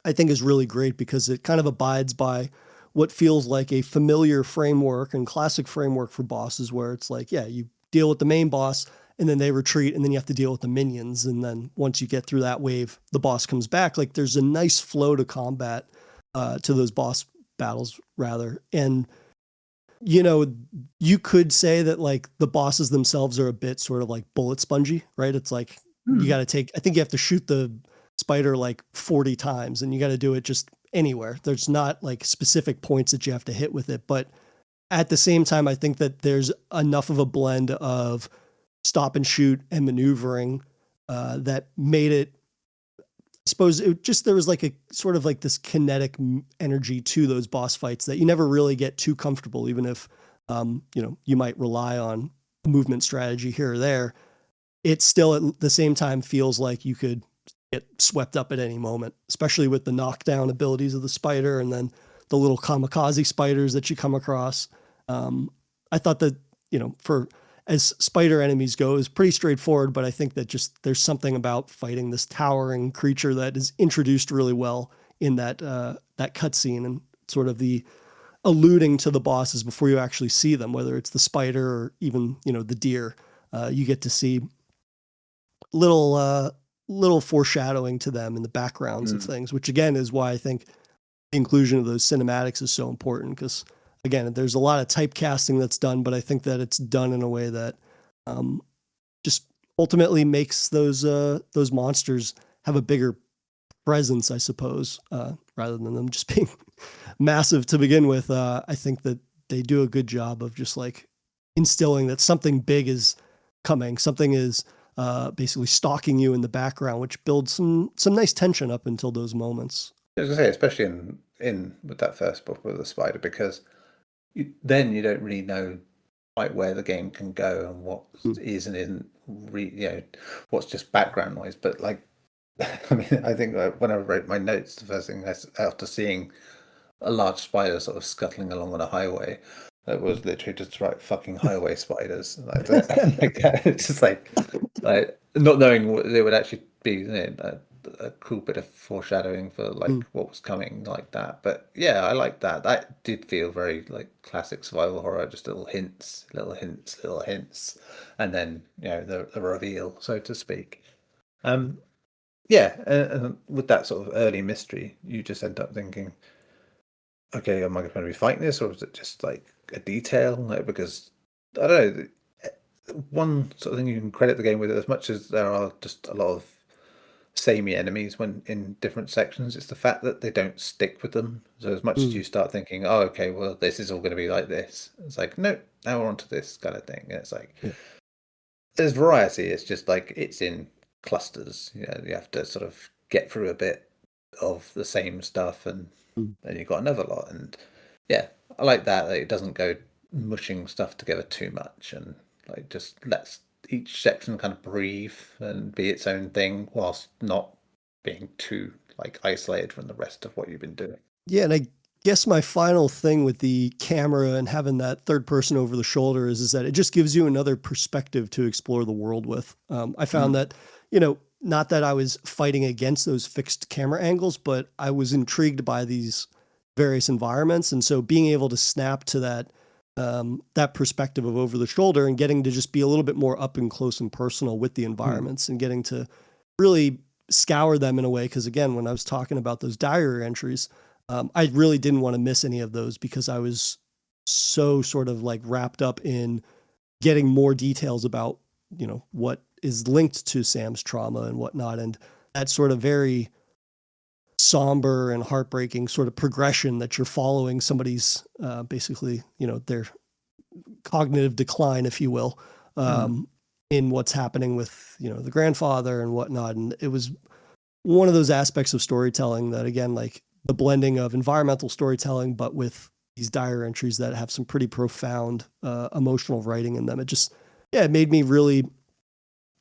Speaker 8: I think is really great because it kind of abides by what feels like a familiar framework and classic framework for bosses, where it's like, yeah, you deal with the main boss and then they retreat and then you have to deal with the minions. And then once you get through that wave, the boss comes back. Like there's a nice flow to combat, to those boss battles rather. And you could say that like the bosses themselves are a bit sort of like bullet spongy, right? It's like you got to I think you have to shoot the spider like 40 times and you got to do it just anywhere. There's not like specific points that you have to hit with it. But at the same time, I think that there's enough of a blend of stop and shoot and maneuvering that made it, I suppose there was like a sort of like this kinetic energy to those boss fights that you never really get too comfortable, even if, you might rely on movement strategy here or there. It still at the same time feels like you could get swept up at any moment, especially with the knockdown abilities of the spider and then the little kamikaze spiders that you come across. I thought that, for as spider enemies go is pretty straightforward, but I think that just there's something about fighting this towering creature that is introduced really well in that cutscene and sort of the alluding to the bosses before you actually see them, whether it's the spider or even, the deer. You get to see little foreshadowing to them in the backgrounds of things, which again is why I think the inclusion of those cinematics is so important, because again, there's a lot of typecasting that's done, but I think that it's done in a way that just ultimately makes those monsters have a bigger presence, I suppose, rather than them just being massive to begin with. I think that they do a good job of just like instilling that something big is coming, something is basically stalking you in the background, which builds some nice tension up until those moments.
Speaker 9: I was gonna say, especially in with that first book with the spider, because then you don't really know quite where the game can go and what is and isn't, what's just background noise. But like, I mean, I think when I wrote my notes, the first thing after seeing a large spider sort of scuttling along on a highway, that was literally just right fucking highway spiders like that. It's just like not knowing what they would actually be. A cool bit of foreshadowing for like what was coming like that. But yeah, I like that. That did feel very like classic survival horror, just little hints, and then the reveal, so to speak. Yeah, and with that sort of early mystery, you just end up thinking, okay, am I going to be fighting this, or is it just like a detail? Like, because I don't know. One sort of thing you can credit the game with, as much as there are just a lot of samey enemies when in different sections, it's the fact that they don't stick with them. So as much as you start thinking, oh, okay, well, this is all going to be like this, it's like, no, now we're onto this kind of thing. And it's like, there's variety. It's just like it's in clusters. You have to sort of get through a bit of the same stuff, and then you've got another lot. And yeah, I like that it doesn't go mushing stuff together too much, and like just lets each section kind of breathe and be its own thing, whilst not being too like isolated from the rest of what you've been doing.
Speaker 8: Yeah, and I guess my final thing with the camera and having that third person over the shoulder is that it just gives you another perspective to explore the world with. I found that, not that I was fighting against those fixed camera angles, but I was intrigued by these various environments. And so being able to snap to that perspective of over the shoulder and getting to just be a little bit more up and close and personal with the environments and getting to really scour them in a way. Because again, when I was talking about those diary entries, I really didn't want to miss any of those because I was so sort of like wrapped up in getting more details about, what is linked to Sam's trauma and whatnot. And that sort of very somber and heartbreaking sort of progression that you're following somebody's basically, their cognitive decline, if you will, in what's happening with, the grandfather and whatnot. And it was one of those aspects of storytelling that, again, like the blending of environmental storytelling, but with these diary entries that have some pretty profound emotional writing in them. It made me really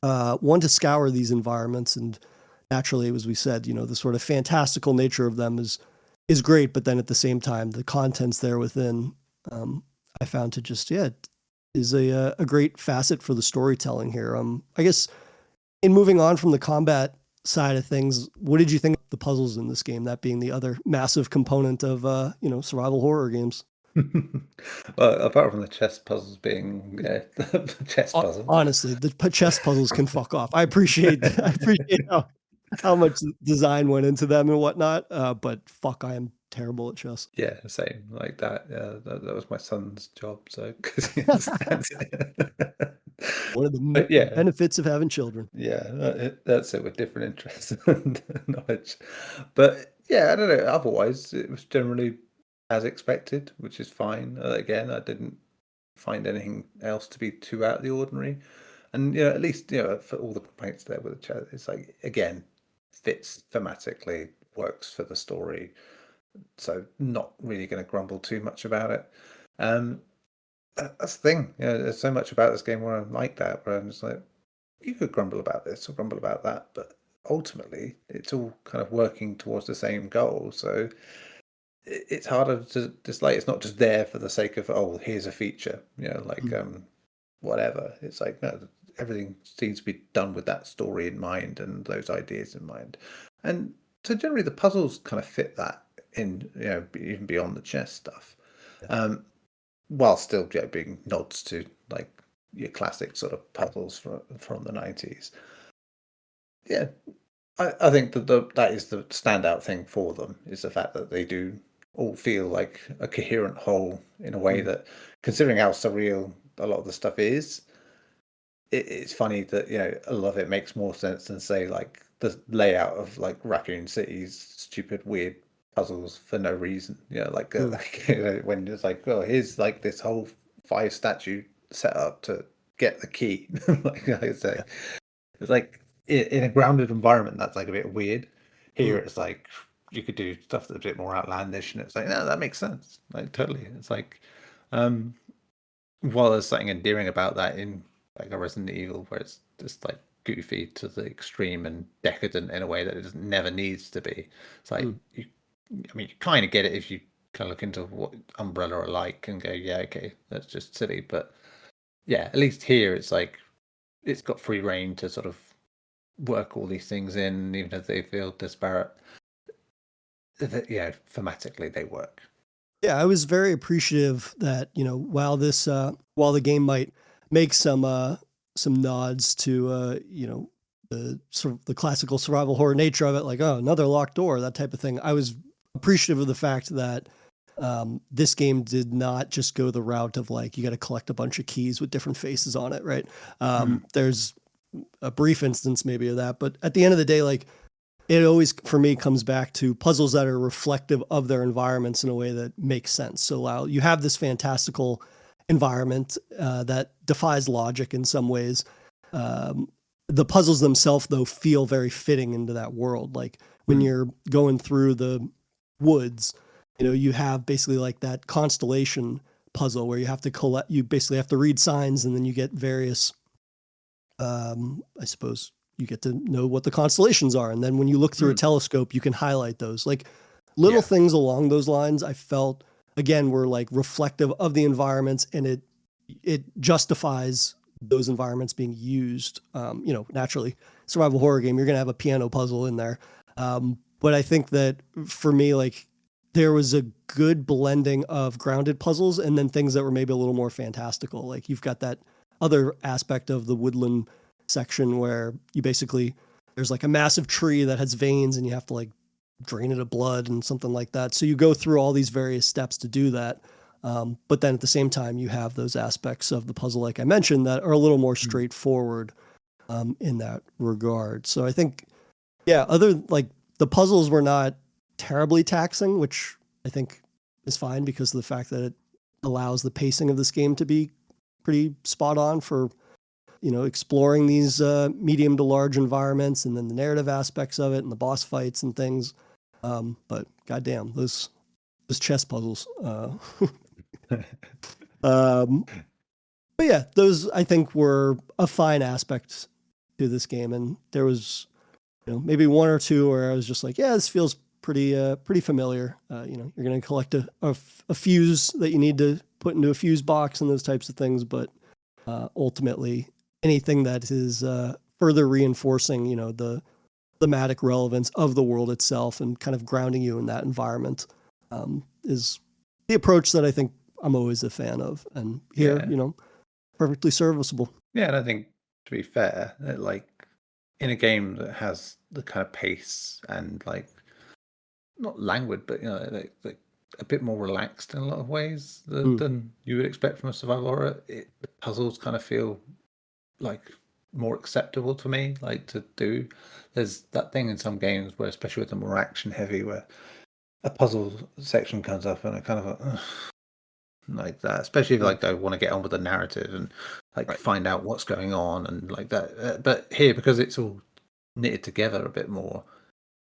Speaker 8: want to scour these environments. And naturally, as we said, the sort of fantastical nature of them is great. But then at the same time, the contents there within, I found to just, is a great facet for the storytelling here. I guess in moving on from the combat side of things, what did you think of the puzzles in this game, that being the other massive component of, survival horror games?
Speaker 9: Well, apart from the chess puzzles being the chess puzzle.
Speaker 8: Honestly, the chess puzzles can fuck off. I appreciate how much design went into them and whatnot. But fuck, I am terrible at chess.
Speaker 9: Yeah, same like that. Yeah, that was my son's job. So because he understands it.
Speaker 8: One of the benefits of having children.
Speaker 9: Yeah, that's it, with different interests and knowledge. But yeah, I don't know. Otherwise, it was generally as expected, which is fine. Again, I didn't find anything else to be too out of the ordinary. And at least for all the complaints there with the chat, it's like, again, fits thematically, works for the story. So not really going to grumble too much about it. That's the thing. There's so much about this game where I'm like that, where I'm just like, you could grumble about this or grumble about that, but ultimately it's all kind of working towards the same goal. So it's harder to dislike. It's not just there for the sake of, oh, here's a feature, whatever. It's like, no, everything seems to be done with that story in mind and those ideas in mind. And so generally the puzzles kind of fit that in, even beyond the chess stuff. While still being nods to like your classic sort of puzzles from the 90s. Yeah, I think that is the standout thing for them, is the fact that they do all feel like a coherent whole in a way that, considering how surreal a lot of the stuff is, it's funny that a lot of it makes more sense than, say, like the layout of like Raccoon City's stupid weird puzzles for no reason. When it's like, oh, here's like this whole fire statue set up to get the key. It's like in a grounded environment that's like a bit weird. Here it's like you could do stuff that's a bit more outlandish, and it's like, no, that makes sense, like totally. It's like while there's something endearing about that in like a Resident Evil, where it's just like goofy to the extreme and decadent in a way that it never needs to be. It's like you kind of get it if you kind of look into what Umbrella are like and go, yeah, okay, that's just silly. But yeah, at least here it's like it's got free reign to sort of work all these things in, even if they feel disparate. Thematically they work.
Speaker 8: Yeah, I was very appreciative that while the game might make some nods to the sort of the classical survival horror nature of it, like, oh, another locked door, that type of thing. I was appreciative of the fact that this game did not just go the route of like, you got to collect a bunch of keys with different faces on it, right? There's a brief instance maybe of that, but at the end of the day, like, it always, for me, comes back to puzzles that are reflective of their environments in a way that makes sense. So while you have this fantastical environment that defies logic in some ways, the puzzles themselves, though, feel very fitting into that world. Like when you're going through the woods, you have basically like that constellation puzzle where you have to you basically have to read signs, and then you get various, I suppose, you get to know what the constellations are. And then when you look through a telescope, you can highlight those. Like little things along those lines, I felt, again, were like reflective of the environments, and it justifies those environments being used. Naturally, survival horror game, you're going to have a piano puzzle in there. But I think that for me, like, there was a good blending of grounded puzzles and then things that were maybe a little more fantastical. Like you've got that other aspect of the woodland section where you basically, there's like a massive tree that has veins and you have to like drain it of blood and something like that. So you go through all these various steps to do that. But then at the same time, you have those aspects of the puzzle, like I mentioned, that are a little more straightforward in that regard. So I think, yeah, the puzzles were not terribly taxing, which I think is fine because of the fact that it allows the pacing of this game to be pretty spot on for, exploring these medium to large environments and then the narrative aspects of it and the boss fights and things. But goddamn, those chess puzzles. But yeah, those I think were a fine aspect to this game, and there was, maybe one or two where I was just like, yeah, this feels pretty familiar. You're going to collect a fuse that you need to put into a fuse box and those types of things, but ultimately anything that is further reinforcing, the thematic relevance of the world itself and kind of grounding you in that environment is the approach that I think I'm always a fan of. And here, perfectly serviceable.
Speaker 9: Yeah, and I think to be fair, like in a game that has the kind of pace and like not languid, but like a bit more relaxed in a lot of ways than you would expect from a survival horror, the puzzles kind of feel like more acceptable to me, like to do. There's that thing in some games where, especially with the more action heavy, where a puzzle section comes up and I kind of like that, especially if like I want to get on with the narrative and like find out what's going on and like that. But here, because it's all knitted together a bit more,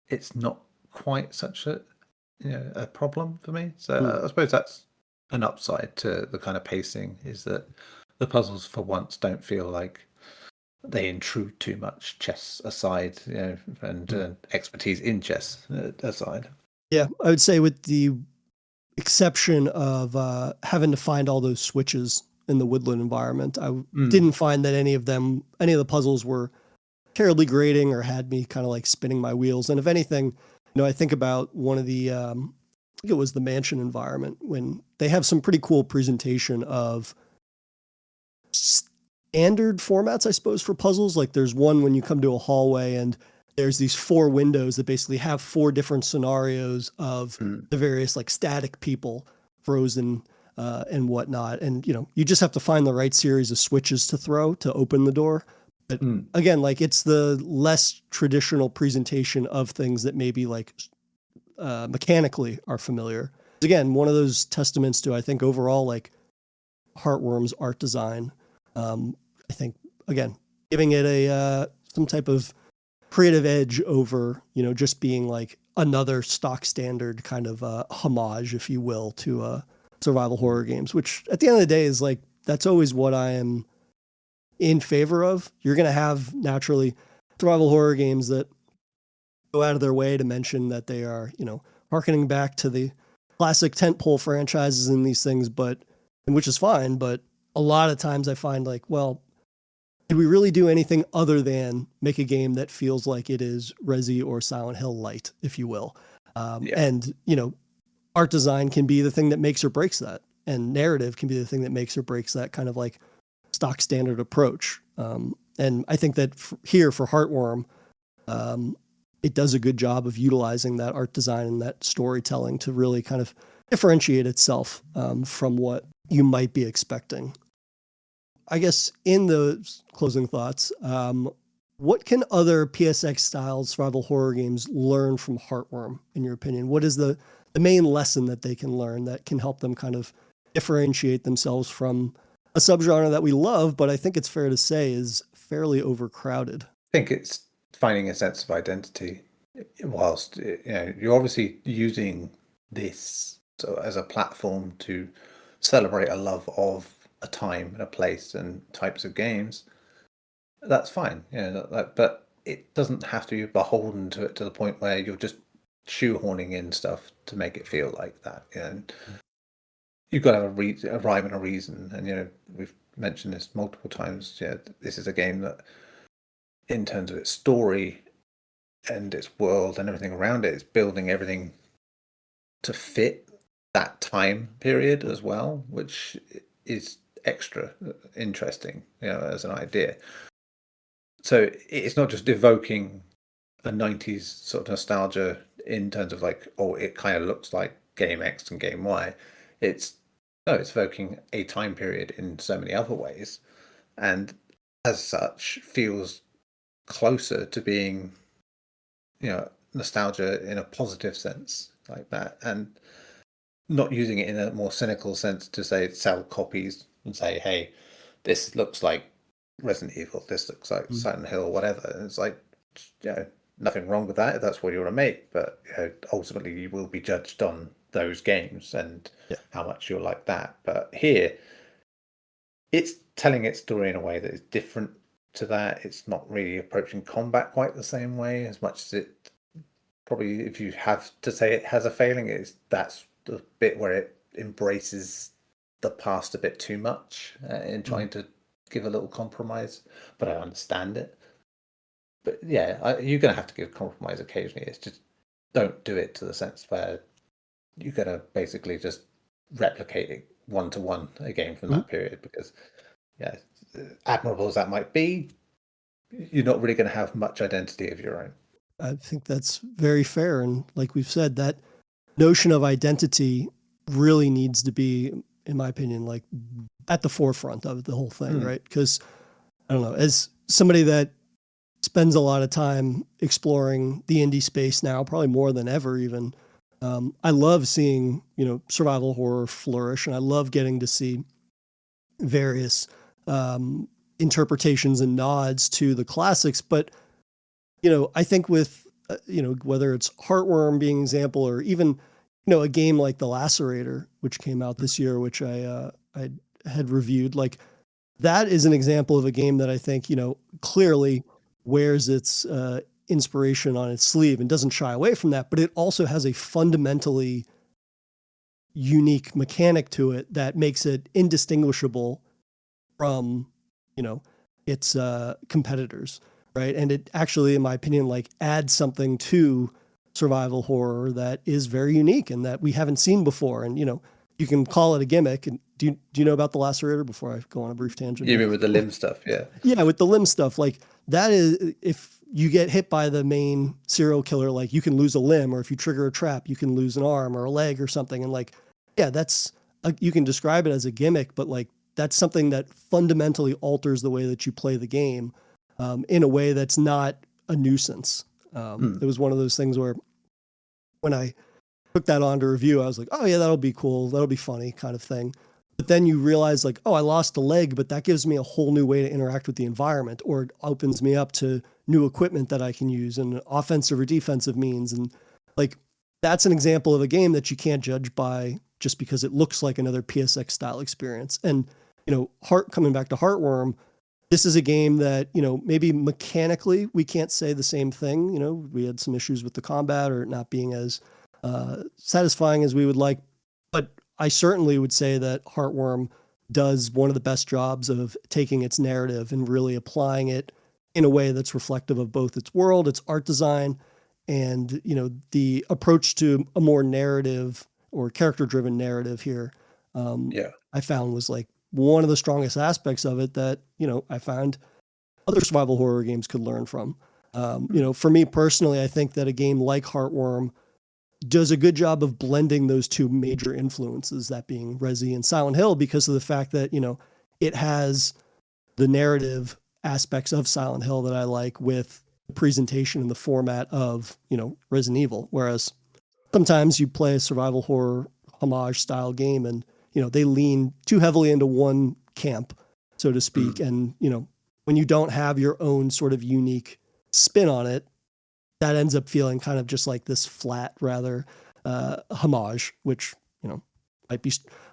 Speaker 9: it's not quite such a problem for me. So I suppose that's an upside to the kind of pacing, is that the puzzles for once don't feel like they intrude too much, chess aside, and expertise in chess aside.
Speaker 8: Yeah, I would say with the exception of having to find all those switches in the woodland environment, I didn't find that any of the puzzles were terribly grating or had me kind of like spinning my wheels. And if anything, I think about one of the, I think it was the mansion environment, when they have some pretty cool presentation of standard formats, I suppose, for puzzles. Like there's one when you come to a hallway and there's these 4 windows that basically have 4 different scenarios of the various like static people frozen and whatnot. And, you just have to find the right series of switches to throw to open the door. But again, like it's the less traditional presentation of things that maybe like mechanically are familiar. Again, one of those testaments to, I think, overall, like Heartworm's art design. I think, again, giving it some type of creative edge over, just being like another stock standard kind of homage, if you will, to survival horror games, which at the end of the day is like, that's always what I am in favor of. You're going to have naturally survival horror games that go out of their way to mention that they are, harkening back to the classic tentpole franchises and these things, which is fine. But a lot of times I find like, well, did we really do anything other than make a game that feels like it is Resi or Silent Hill light, if you will? And, art design can be the thing that makes or breaks that. And narrative can be the thing that makes or breaks that kind of like stock standard approach. And I think that here for Heartworm, it does a good job of utilizing that art design and that storytelling to really kind of differentiate itself from what you might be expecting. I guess in the closing thoughts, what can other PSX-style survival horror games learn from Heartworm, in your opinion? What is the main lesson that they can learn that can help them kind of differentiate themselves from a subgenre that we love, but I think it's fair to say is fairly overcrowded?
Speaker 9: I think it's finding a sense of identity, whilst you're obviously using this as a platform to celebrate a love of a time and a place and types of games. That's fine, but it doesn't have to be beholden to it to the point where you're just shoehorning in stuff to make it feel like that. And you've got to have a rhyme and a reason. And we've mentioned this multiple times. This is a game that, in terms of its story and its world and everything around it, it's building everything to fit that time period as well, which is extra interesting, as an idea. So it's not just evoking a 90s sort of nostalgia in terms of like, oh, it kind of looks like Game X and Game Y. It's evoking a time period in so many other ways, and as such feels closer to being, nostalgia in a positive sense like that, and not using it in a more cynical sense to say sell copies and say, hey, this looks like Resident Evil, this looks like Silent Hill, whatever. And it's like, nothing wrong with that if that's what you want to make, but ultimately you will be judged on those games and how much you're like that. But here, it's telling its story in a way that is different to that. It's not really approaching combat quite the same way as much as it probably, if you have to say it has a failing, that's the bit where it embraces the past a bit too much in trying to give a little compromise. But I understand it. But yeah, you're going to have to give compromise occasionally. It's just don't do it to the sense where you're going to basically just replicate it one-to-one a game from that period, because admirable as that might be, you're not really going to have much identity of your own.
Speaker 8: I think that's very fair. And like we've said, that notion of identity really needs to be, in my opinion, like at the forefront of the whole thing, right? Because I don't know, as somebody that spends a lot of time exploring the indie space now, probably more than ever even, I love seeing, survival horror flourish, and I love getting to see various interpretations and nods to the classics. But I think with, whether it's Heartworm being an example, or even, a game like The Lacerator, which came out this year, which I had reviewed, like that is an example of a game that I think, clearly wears its inspiration on its sleeve and doesn't shy away from that. But it also has a fundamentally unique mechanic to it that makes it indistinguishable from, its competitors. Right. And it actually, in my opinion, like adds something to survival horror that is very unique and that we haven't seen before. And, you can call it a gimmick. And do you know about The Lacerator before I go on a brief tangent?
Speaker 9: You mean with the limb stuff? Yeah.
Speaker 8: Yeah. With the limb stuff, like that is, if you get hit by the main serial killer, like you can lose a limb, or if you trigger a trap, you can lose an arm or a leg or something. And like, yeah, you can describe it as a gimmick, but like, that's something that fundamentally alters the way that you play the game. In a way that's not a nuisance. It was one of those things where when I took that on to review, I was like, oh yeah, that'll be cool. That'll be funny kind of thing. But then you realize like, oh, I lost a leg, but that gives me a whole new way to interact with the environment, or it opens me up to new equipment that I can use and offensive or defensive means. And like, that's an example of a game that you can't judge by just because it looks like another PSX style experience. And, coming back to Heartworm, this is a game that, maybe mechanically we can't say the same thing. We had some issues with the combat or it not being as satisfying as we would like. But I certainly would say that Heartworm does one of the best jobs of taking its narrative and really applying it in a way that's reflective of both its world, its art design, and, the approach to a more narrative or character-driven narrative here. I found was like one of the strongest aspects of it that, I found other survival horror games could learn from. For me personally, I think that a game like Heartworm does a good job of blending those two major influences, that being Resi and Silent Hill, because of the fact that, it has the narrative aspects of Silent Hill that I like with the presentation and the format of, Resident Evil. Whereas sometimes you play a survival horror homage style game and, they lean too heavily into one camp, so to speak. And, when you don't have your own sort of unique spin on it, that ends up feeling kind of just like this flat, rather homage, which,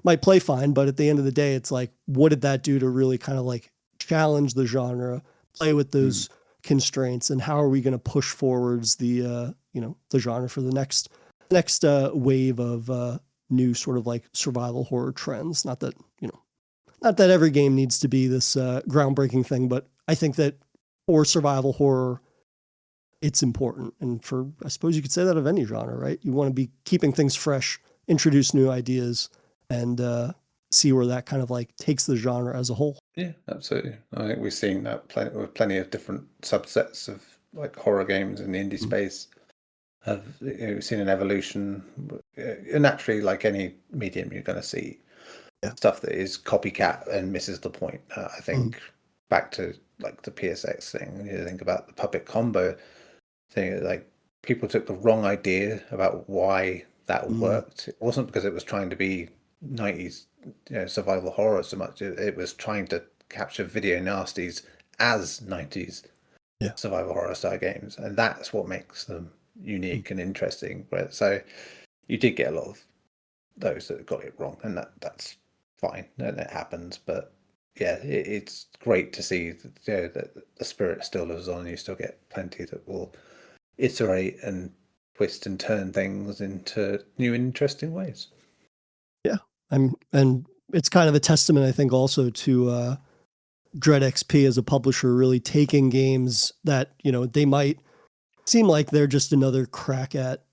Speaker 8: might play fine. But at the end of the day, it's like, what did that do to really kind of like challenge the genre, play with those constraints, and how are we going to push forwards the genre for the next wave of new sort of like survival horror trends. Not that every game needs to be this groundbreaking thing, but I think that for survival horror, it's important. And I suppose you could say that of any genre, right? You want to be keeping things fresh, introduce new ideas, and see where that kind of like takes the genre as a whole.
Speaker 9: Yeah, absolutely. I think we've seen that with plenty of different subsets of like horror games in the indie space. We've seen an evolution. Naturally, like any medium, you're going to see stuff that is copycat and misses the point. I think back to like the PSX thing, you think about the puppet combo thing, like people took the wrong idea about why that worked. It wasn't because it was trying to be 90s survival horror so much. It was trying to capture video nasties as 90s survival horror style games, and that's what makes them unique and interesting. So you did get a lot of those that got it wrong, and that's fine, and it happens. But yeah, it's great to see that the spirit still lives on. You still get plenty that will iterate and twist and turn things into new and interesting ways.
Speaker 8: Yeah, and it's kind of a testament, I think, also to Dread XP as a publisher really taking games that they might seem like they're just another crack at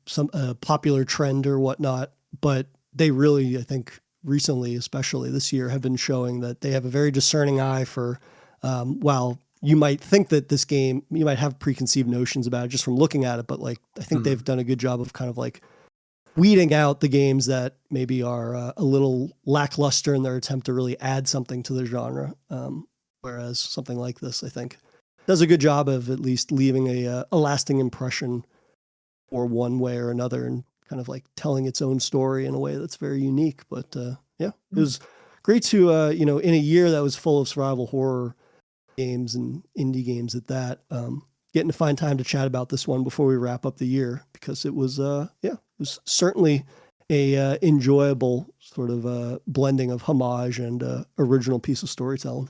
Speaker 8: some popular trend or whatnot, but they really, I think, recently, especially this year, have been showing that they have a very discerning eye for, while you might think that this game, you might have preconceived notions about it just from looking at it, but like, I think they've done a good job of kind of like weeding out the games that maybe are a little lackluster in their attempt to really add something to the genre. Whereas something like this, I think, does a good job of at least leaving a lasting impression or one way or another, and kind of like telling its own story in a way that's very unique. But it was great to, in a year that was full of survival horror games and indie games at that, getting to find time to chat about this one before we wrap up the year, because it was, it was certainly a enjoyable sort of blending of homage and original piece of storytelling.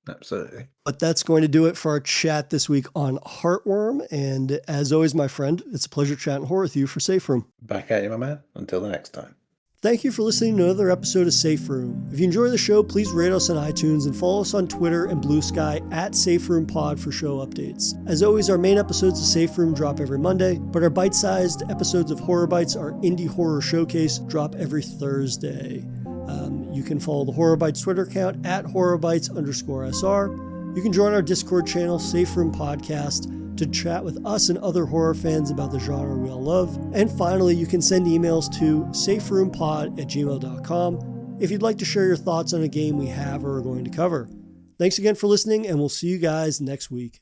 Speaker 9: Absolutely.
Speaker 8: But that's going to do it for our chat this week on Heartworm. And as always, my friend, it's a pleasure chatting horror with you for Safe Room.
Speaker 9: Back at you, my man. Until the next time.
Speaker 8: Thank you for listening to another episode of Safe Room. If you enjoy the show, please rate us on iTunes and follow us on Twitter and Blue Sky at Safe Room Pod for show updates. As always, our main episodes of Safe Room drop every Monday, but our bite-sized episodes of Horror Bites, our indie horror showcase, drop every Thursday. You can follow the Horror Bites Twitter account at horrorbites_SR. You can join our Discord channel, Safe Room Podcast, to chat with us and other horror fans about the genre we all love. And finally, you can send emails to saferoompod@gmail.com if you'd like to share your thoughts on a game we have or are going to cover. Thanks again for listening, and we'll see you guys next week.